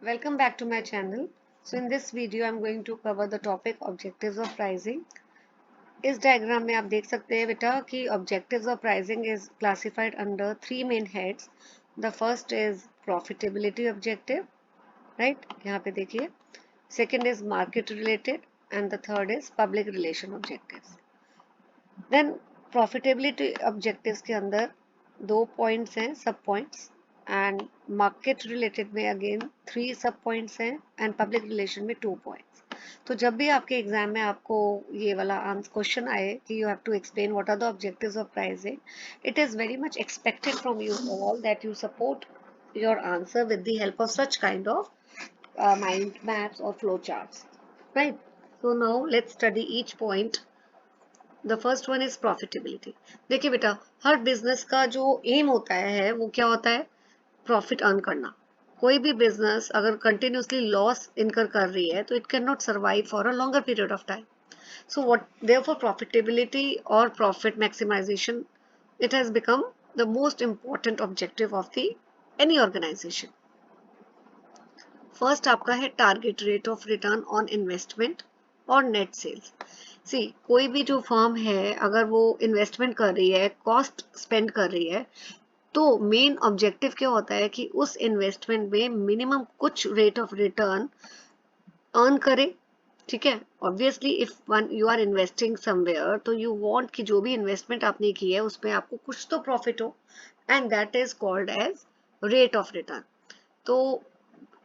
Welcome back to my channel. So in this video I'm going to cover the topic objectives of pricing. इस diagram में आप देख सकते हैं बेटा कि objectives of pricing is classified under three main heads. The first is profitability objective, right? यहाँ पे देखिए. Second is market related and the third is public relation objectives. Then profitability objectives के अंदर दो points हैं सब points एंड मार्केट रिलेटेड में again 3 सब पॉइंट्स हैं एंड पब्लिक रिलेशन में 2 पॉइंट्स. तो जब भी आपके एग्जाम में आपको ये वाला क्वेश्चन आए कि you have to explain what are the objectives of pricing, it is very much expected from you all that you support your answer with the help of such kind of mind maps or flow charts, right? So now let's study each point. The first one is profitability. देखिए बेटा, हर business का जो M होता है वो क्या होता है? प्रॉफिट अर्न करना. कोई भी बिजनेस अगर कंटिन्यूसली लॉस इनकर कर रही है तो it can not survive for a longer period of time. So what therefore profitability और profit maximisation, it has become the most important objective of the any organisation. First आपका है target rate of return on investment और net sales. See, कोई भी जो firm है अगर वो इन्वेस्टमेंट कर रही है, कॉस्ट स्पेंड कर रही है, तो मेन ऑब्जेक्टिव क्या होता है कि उस इन्वेस्टमेंट में मिनिमम कुछ रेट ऑफ रिटर्न अर्न करे. ठीक है, obviously if one you are investing somewhere तो यू वांट कि जो भी इन्वेस्टमेंट आपने की है उसमें आपको कुछ तो प्रॉफिट हो, and that is called as rate of return. तो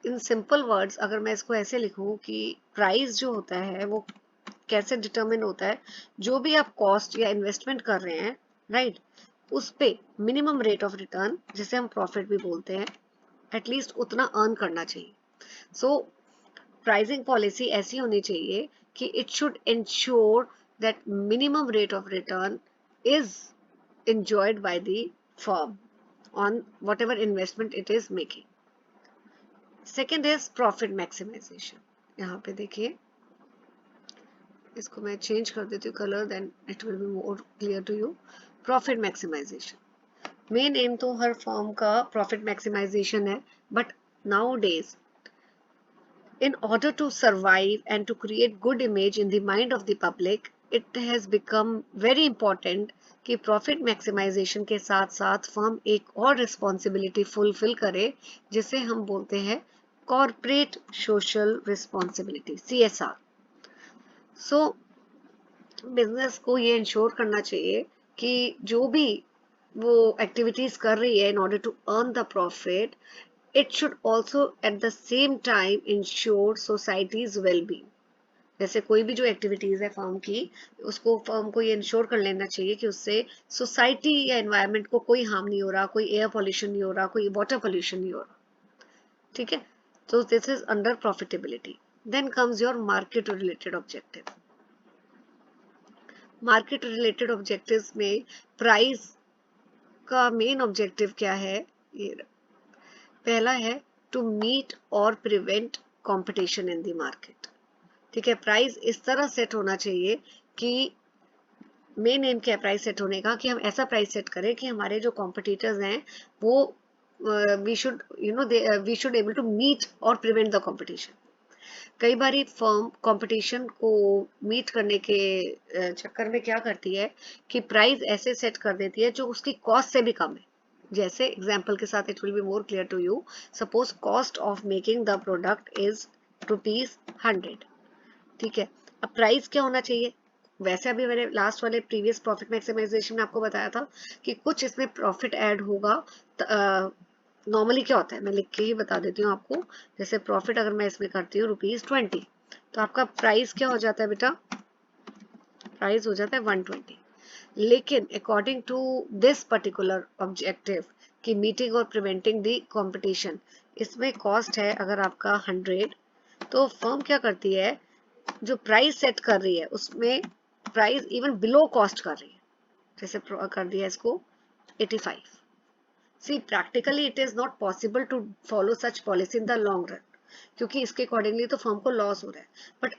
इन सिंपल वर्ड्स अगर मैं इसको ऐसे लिखूं कि प्राइस जो होता है वो कैसे डिटरमिन होता है, जो भी आप कॉस्ट या इन्वेस्टमेंट कर रहे हैं, राइट, उस पे मिनिमम रेट ऑफ रिटर्न जिसे हम प्रॉफिट भी बोलते हैं, एटलीस्ट उतना अर्न करना चाहिए. सो प्राइसिंग पॉलिसी ऐसी होनी चाहिए कि it should ensure that minimum rate of return is enjoyed by the firm on whatever investment it is making. Second is profit maximization. यहाँ पे देखिए, इसको मैं चेंज कर देती हूँ colour, then it will be more clear to you. Profit maximisation, main aim तो हर फर्म का प्रॉफिट मैक्सिमाइजेशन है, but nowadays in order to survive and to create good image in the mind of the public, it has become very important कि profit maximisation के साथ साथ firm एक और रिस्पॉन्सिबिलिटी फुलफिल करे जिसे हम बोलते हैं कॉर्पोरेट सोशल रिस्पॉन्सिबिलिटी, CSR. सो बिजनेस को ये इंश्योर करना चाहिए कि जो भी वो एक्टिविटीज कर रही है in order to earn the profit, it should also at the same time ensure society's wellbeing. जैसे कोई भी जो एक्टिविटीज है फर्म की, उसको फर्म को ये इंश्योर कर लेना चाहिए कि उससे सोसाइटी या एनवायरनमेंट को कोई हार्म नहीं हो रहा, कोई एयर पॉल्यूशन नहीं हो रहा, कोई वाटर पॉल्यूशन नहीं हो रहा. ठीक है, तो this is under profitability. Then comes your market related objective. Market related objectives में प्राइस का मेन ऑब्जेक्टिव क्या है? ये पहला है टू मीट और prevent competition in the market. ठीक है, प्राइस इस तरह सेट होना चाहिए कि मेन एम क्या है प्राइस सेट होने का, कि हम ऐसा प्राइस सेट करें कि हमारे जो कॉम्पिटिटर्स हैं वो we should we should able to meet और प्रिवेंट द कंपटीशन. कई बार फर्म कंपटीशन को मीट करने के चक्कर में क्या करती है कि प्राइस ऐसे सेट कर देती है जो उसकी कॉस्ट से भी कम है. जैसे एग्जांपल के साथ it will be more clear to you. Suppose cost of making the product is ₹100. ठीक है, अब प्राइस क्या होना चाहिए? वैसे अभी मैंने लास्ट वाले प्रीवियस प्रॉफिट मैक्सिमाइजेशन में आपको बताया था कि कुछ इसमें प्रॉफिट ऐड होगा. नॉर्मली क्या होता है मैं लिख के ही बता देती हूँ आपको. जैसे प्रॉफिट अगर मैं इसमें करती हूँ ₹20, तो आपका प्राइस क्या हो जाता है बेटा? प्राइस हो जाता है 120. लेकिन according to this particular objective कि मीटिंग और प्रिवेंटिंग द कंपटीशन, इसमें कॉस्ट है अगर आपका 100, तो फर्म क्या करती है, जो प्राइस सेट कर रही है उसमें प्राइस इवन बिलो कॉस्ट कर रही है. जैसे कर दिया इसको 85. See, practically it is not possible to follow such policy in the long run, क्योंकि इसके अकॉर्डिंगली तो फर्म को लॉस हो रहा है. बट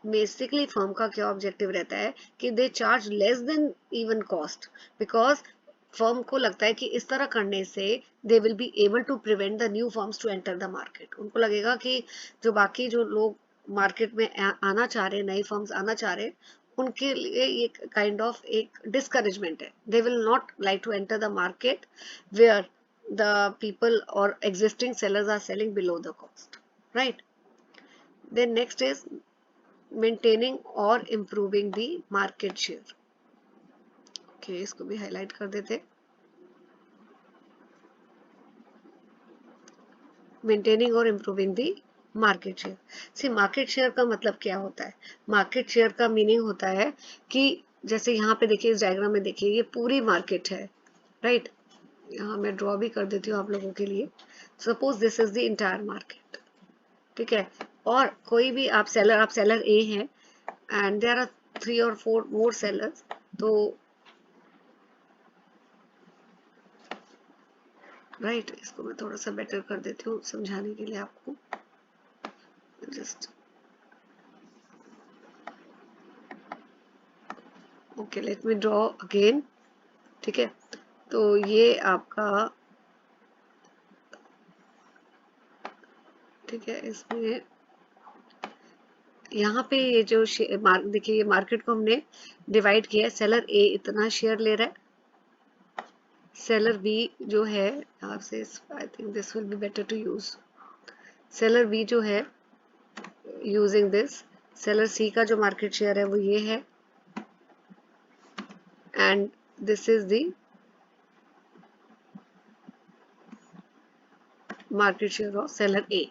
बेसिकली फर्म का क्या ऑब्जेक्टिव रहता है कि they charge less than even cost, because firm को लगता है कि इस तरह करने से they will be able to prevent the new firms to enter the market. उनको लगेगा कि जो बाकी जो लोग मार्केट में आना चाह रहे हैं, नई फर्म्स आना चाह रहे हैं, उनके लिए ये काइंड ऑफ एक डिस्करेजमेंट है। They will not like to enter the market where the people और existing sellers are selling below the cost, right. Then next is maintaining और improving the market share. Okay, इसको भी highlight कर देते। Maintaining और improving the market share. See market share का मतलब क्या होता है? मार्केट शेयर का मीनिंग होता है कि जैसे यहाँ पे देखिए, इस डायग्राम में देखिए, ये पूरी मार्केट है, राइट। यहाँ मैं ड्रॉ भी कर देती हूँ आप लोगों के लिए। Suppose this is the entire market, ठीक है। और कोई भी आप सेलर ए हैं and there are 3 or 4 more sellers. तो राइट, इसको मैं थोड़ा सा बेटर कर देती हूँ समझाने के लिए आपको। Just okay, let me draw again, ठीक है। तो ये आपका, ठीक है, इसमें यहाँ पे ये जो देखिए, ये मार्केट को हमने डिवाइड किया है। सेलर ए इतना शेयर ले रहा है, सेलर बी जो है, आपसे I think this will be better to use. Seller B जो है यूजिंग दिस, सेलर सी का जो मार्केट शेयर है वो ये है, and this is the market share of seller A.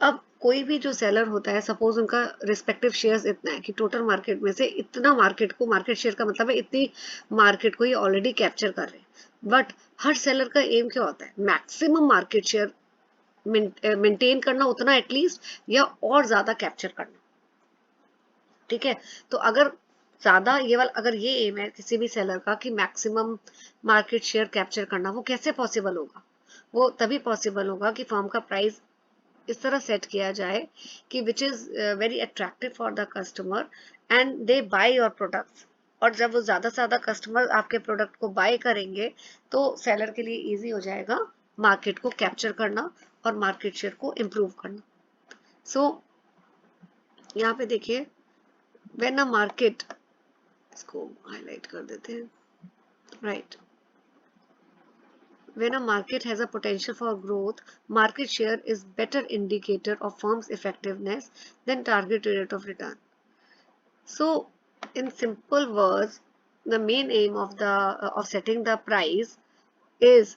अब कोई भी जो सेलर होता है, सपोज उनका रिस्पेक्टिव शेयर्स इतना है कि टोटल मार्केट में से इतना मार्केट को, मार्केट शेयर का मतलब है इतनी मार्केट को ये ऑलरेडी कैप्चर कर रहे हैं। बट हर सेलर का एम क्या होता है? मैक्सिमम मार्केट शेयर मेंटेन करना, उतना एटलीस्ट, या और ज्यादा कैप्चर करना, ठीक है। तो अगर ज्यादा ये वाला, अगर ये एम है किसी भी सेलर का कि मैक्सिमम मार्केट शेयर कैप्चर करना, वो कैसे पॉसिबल होगा? वो तभी पॉसिबल होगा कि फर्म का प्राइस इस तरह सेट किया जाए कि which is very attractive for the customer and they by your products. और जब वो ज्यादा से ज्यादा कस्टमर आपके प्रोडक्ट को बाय करेंगे तो सेलर के लिए इजी हो जाएगा मार्केट को कैप्चर करना और मार्केट शेयर को इम्प्रूव करना। सो यहाँ पे देखिए, व्हेन अ मार्केट, इसको हाईलाइट कर देते हैं, right. When a market has a potential for growth, market share is better indicator of firm's effectiveness than target rate of return. So, in simple words, the main aim of setting the price is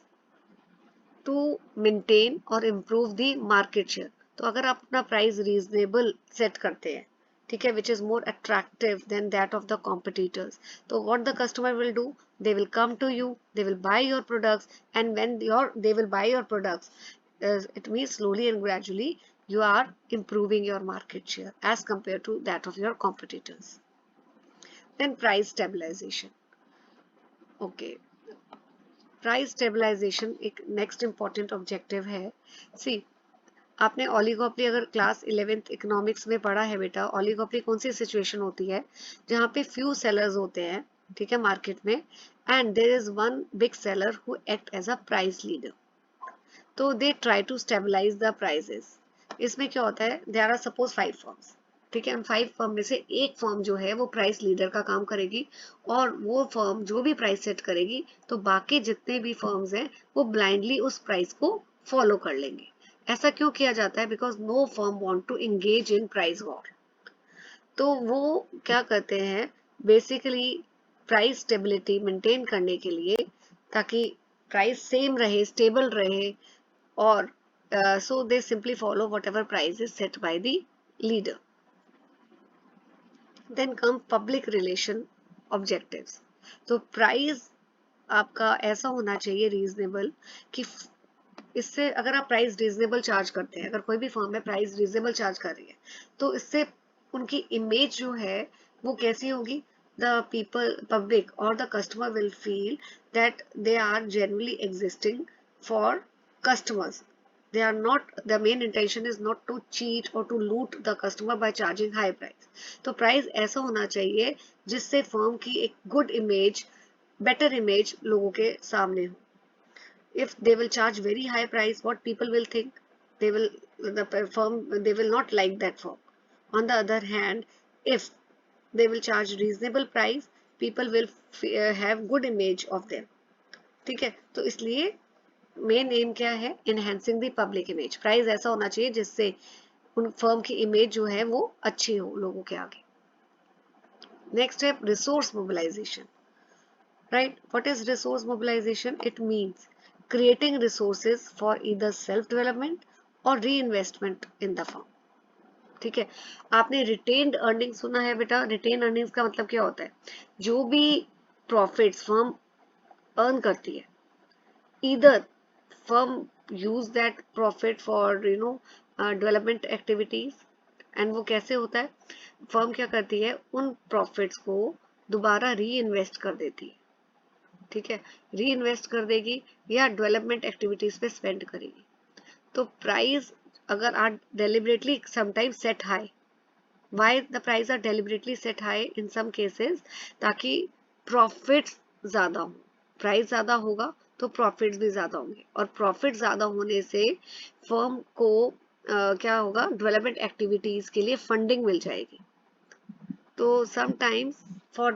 to maintain or improve the market share. तो अगर आप अपना price reasonable set करते हैं, ठीक है, which is more attractive than that of the competitors, तो what the customer will do? They will come to you, they will buy your products, and when they will buy your products, it means slowly and gradually you are improving your market share as compared to that of your competitors. Then price stabilization. Okay, price stabilisation एक next important objective है। See, आपने oligopoly अगर class 11th economics में पढ़ा है बेटा, oligopoly कौन सी situation होती है जहाँ पे फ्यू सेलर्स होते हैं, ठीक है, मार्केट में, and there is one big seller who act as a price leader. तो they try to stabilise the prices. इसमें क्या होता है, देयर आर सपोज 5 फर्म्स, ठीक है, उन 5 फर्म में से एक फर्म जो है वो प्राइस लीडर का काम करेगी, और वो फर्म जो भी प्राइस सेट करेगी तो बाकी जितने भी फर्म्स हैं वो ब्लाइंडली उस प्राइस को फॉलो कर लेंगे। ऐसा क्यों किया जाता है? Because no firm want to engage in price war. तो वो क्या करते हैं, बेसिकली प्राइस स्टेबिलिटी मेंटेन करने के लिए, ताकि प्राइस सेम रहे, स्टेबल रहे, और so they simply follow whatever price is set by the leader. Then come public relation objectives. तो प्राइस आपका ऐसा होना चाहिए रीजनेबल कि इससे, अगर आप प्राइस रीजनेबल चार्ज करते हैं, अगर कोई भी फर्म है प्राइस रीजनेबल चार्ज कर रही है, तो इससे उनकी इमेज जो है वो कैसी होगी? द पीपल, पब्लिक और the customer will feel that they are genuinely existing for customers. They are not, the main intention is not to cheat or to loot the customer by charging high price. तो price ऐसा होना चाहिए जिससे firm की एक good image better image लोगों के सामने हो. If they will charge very high price, what people will think? They will, the firm, they will not like that firm. On the other hand, if they will charge reasonable price, people will have good image of them. ठीक है, तो इसलिए main M क्या है? Enhancing the public image. Price ऐसा होना चाहिए जिससे उन फर्म की इमेज जो है वो अच्छी हो लोगों के आगे. नेक्स्ट है resource mobilisation. Right? What is resource mobilization? It means creating resources for either self-development or reinvestment in the firm. ठीक है, आपने रिटेन्ड अर्निंग सुना है बेटा? रिटेन अर्निंग्स का मतलब क्या होता है? जो भी प्रॉफिट्स फर्म अर्न करती है, either firm use that profit for development activities. And वो कैसे होता है? फर्म क्या करती है? उन प्रॉफिट्स को दोबारा री इन्वेस्ट कर देती है. ठीक है, री इन्वेस्ट कर देगी या डेवलपमेंट एक्टिविटीज पे स्पेंड करेगी. तो प्राइस अगर are deliberately sometimes set high. Why the price are deliberately set high in some cases? ताकि प्रॉफिट्स ज्यादा हो. प्राइस ज्यादा होगा तो प्रॉफिट्स भी ज्यादा होंगे, और प्रॉफिट ज्यादा होने से फर्म को क्या होगा? डेवलपमेंट एक्टिविटीज के लिए फंडिंग मिल जाएगी. तो sometimes for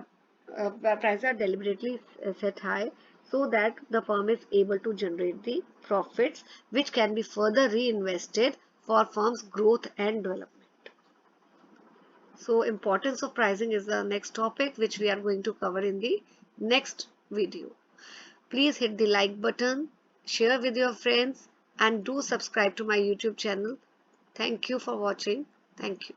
prices are deliberately set high so that the firm is able to generate the profits which can be further reinvested for firm's growth and development. So importance of pricing is the next topic which we are going to cover in the next video. Please hit the like button, share with your friends, and do subscribe to my YouTube channel. Thank you for watching. Thank you.